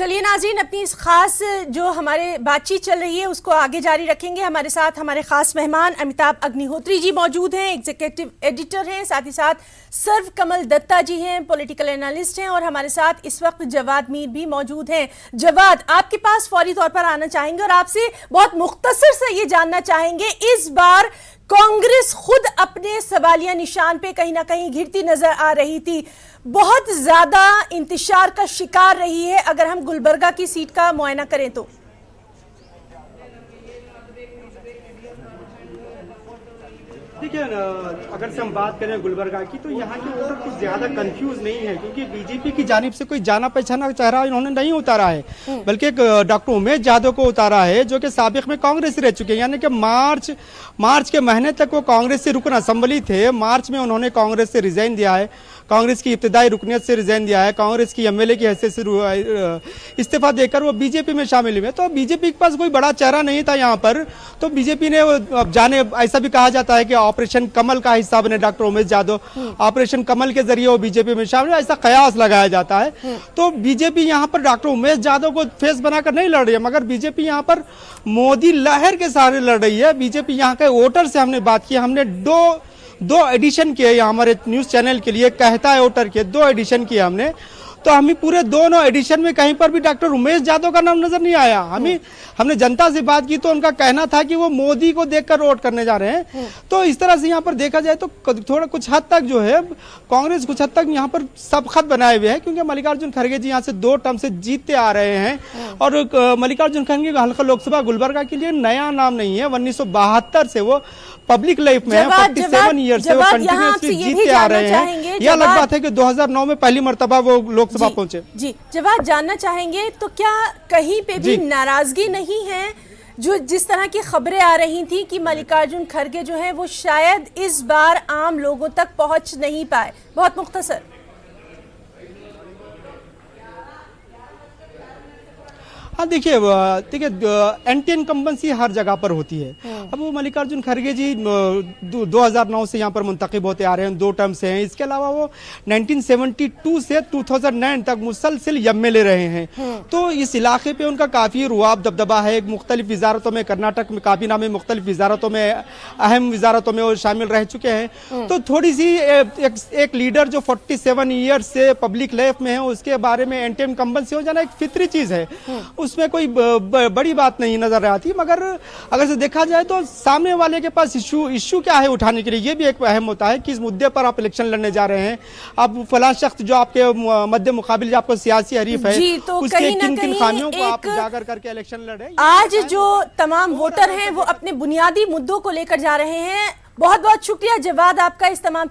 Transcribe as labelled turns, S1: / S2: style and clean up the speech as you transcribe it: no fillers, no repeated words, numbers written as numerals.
S1: चलिए नाज़रीन, अपनी इस खास जो हमारे बातचीत चल रही है उसको आगे जारी रखेंगे। हमारे साथ हमारे खास मेहमान अमिताभ अग्निहोत्री जी मौजूद हैं, एग्जीक्यूटिव एडिटर हैं, साथ ही साथ सर्व कमल दत्ता जी हैं, पॉलिटिकल एनालिस्ट हैं, और हमारे साथ इस वक्त जवाद मीर भी मौजूद हैं। जवाद, आपके पास फौरी तौर पर आना चाहेंगे और आपसे बहुत मुख्तसर से ये जानना चाहेंगे, इस बार कांग्रेस खुद अपने सवालिया निशान पे कहीं ना कहीं घिरती नजर आ रही थी, बहुत ज्यादा इंतशार का शिकार रही है। अगर हम गुलबर्गा की सीट का मुआयना करें तो
S2: देखिए, अगर से हम बात करें गुलबर्गा की, तो यहाँ के वोटर कुछ ज्यादा कंफ्यूज नहीं है, क्योंकि बीजेपी की जानिब से कोई जाना पहचाना चेहरा इन्होंने नहीं उतारा है, बल्कि एक डॉक्टर उमेश यादव को उतारा है, जो कि साबिक में कांग्रेस रह चुके हैं। यानी कि मार्च के महीने तक वो कांग्रेस से रुकन असम्बली थे। मार्च में उन्होंने कांग्रेस से रिजाइन दिया है, कांग्रेस की इब्तदाई रुकनियत से रिजाइन दिया है, कांग्रेस की एमएलए की हैसियत से इस्तीफा देकर वो बीजेपी में शामिल हुए। तो बीजेपी के पास कोई बड़ा चेहरा नहीं था यहाँ पर, तो बीजेपी ने अब जाने, ऐसा भी कहा जाता है कि ऑपरेशन कमल का हिस्सा बने डॉक्टर उमेश यादव, ऑपरेशन कमल के जरिए वो बीजेपी में शामिल, ऐसा कयास लगाया जाता है। तो बीजेपी यहाँ पर डॉक्टर उमेश यादव को फेस बनाकर नहीं लड़ रही है, मगर बीजेपी यहाँ पर मोदी लहर के सहारे लड़ रही है। बीजेपी यहाँ के वोटर से हमने बात की, हमने दो एडिशन किए यहाँ हमारे न्यूज चैनल के लिए, कहता है वोटर के 2 एडिशन किए हमने, तो हमें पूरे दोनों एडिशन में कहीं पर भी डॉक्टर उमेश यादव का नाम नजर नहीं आया। हमने जनता से बात की तो उनका कहना था कि वो मोदी को देखकर वोट करने जा रहे हैं। तो इस तरह से यहाँ पर देखा जाए तो थोड़ा कुछ हद तक जो है कांग्रेस कुछ हद तक यहाँ पर सबखत बनाए हुए हैं, क्योंकि मल्लिकार्जुन खड़गे जी यहाँ से 2 टर्म से जीतते आ रहे हैं। और मल्लिकार्जुन खड़गे का हल्का लोकसभा गुलबर्गा के लिए नया नाम नहीं है, 1972 से वो पब्लिक लाइफ में है, 47 ईयर से वो कंटिन्यूअसली जीतते आ रहे हैं। यह अलग बात है कि 2009 में पहली मर्तबा वो लोकसभा पहुंचे।
S1: जी जवाब जानना चाहेंगे, तो क्या कहीं पे भी नाराजगी नहीं है, जो जिस तरह की खबरें आ रही थी कि मल्लिकार्जुन खड़गे जो है वो शायद इस बार आम लोगों तक पहुंच नहीं पाए? बहुत मुख्तसर।
S2: हाँ, देखिए एंटी इनकम्बेंसी हर जगह पर होती है। अब वो मल्लिकार्जुन खड़गे जी 2009 से यहाँ पर मुंतखब होते आ रहे हैं, 2 टर्म से हैं। इसके अलावा वो 1972 से 2009 तक मुसलसिल एमएलए रहे हैं। तो इस इलाके पे उनका काफ़ी रुआब दबदबा है। मुख्तलिफ वजारतों में, कर्नाटक में काबीना में मुख्तलिफ वजारतों में, अहम वजारतों में वो शामिल रह चुके हैं। तो थोड़ी सी एक लीडर जो 47 ईयर से पब्लिक लाइफ में है, उसके बारे में एंटी इनकम्बेंसी हो जाना एक फितरी चीज़ है, उसमें कोई बड़ी बात नहीं नजर आती। मगर अगर से देखा जाए तो सामने वाले के पास इशू क्या है उठाने के लिए, ये भी एक अहम होता है कि इस मुद्दे पर आप इलेक्शन लड़ने जा रहे हैं, अब फलां शख्स जो आपके मध्य मुकाबिल जो आपको सियासी हरीफ है,
S1: तो
S2: उसके किन खामियों को आप उजागर करके इलेक्शन लड़े।
S1: आज जो तमाम वोटर हैं वो अपने बुनियादी मुद्दों को लेकर जा रहे हैं। बहुत बहुत शुक्रिया जवाद आपका इस तमाम